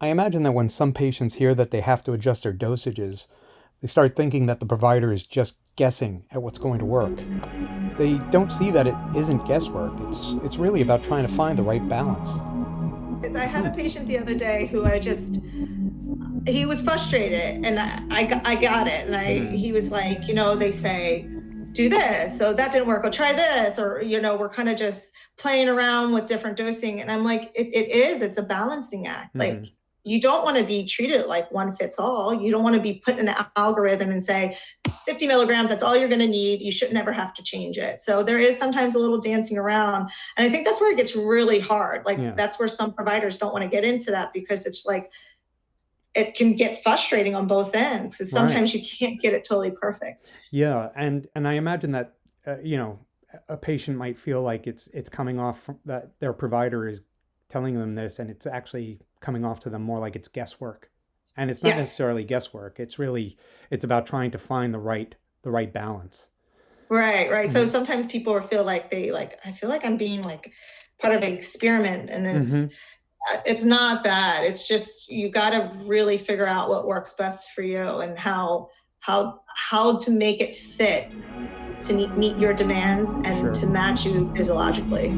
I imagine that when some patients hear that they have to adjust their dosages, they start thinking that the provider is just guessing at what's going to work. They don't see that it isn't guesswork. It's really about trying to find the right balance. 'Cause I had Hmm. a patient the other day who he was frustrated, and I got it. And Hmm. he was like, they say, do this. So that didn't work. Or try this. Or, we're kind of just playing around with different dosing. And I'm like, it's a balancing act. Hmm. Like, you don't want to be treated like one fits all. You don't want to be put in an algorithm and say 50 milligrams, that's all you're going to need. You should never have to change it. So there is sometimes a little dancing around. And I think that's where it gets really hard. Like, Yeah. that's where some providers don't want to get into that, because it's like, it can get frustrating on both ends, because Right. sometimes you can't get it totally perfect. Yeah, and I imagine that a patient might feel like it's coming off from, that their provider is telling them this, and it's actually coming off to them more like it's guesswork. And it's not Yes. necessarily guesswork. It's about trying to find the right balance. Right, right. So Hmm. sometimes people feel like I feel like I'm being like part of an experiment, and Hmm. it's not that. It's just, you got to really figure out what works best for you, and how to make it fit to meet your demands and Sure. to match you physiologically.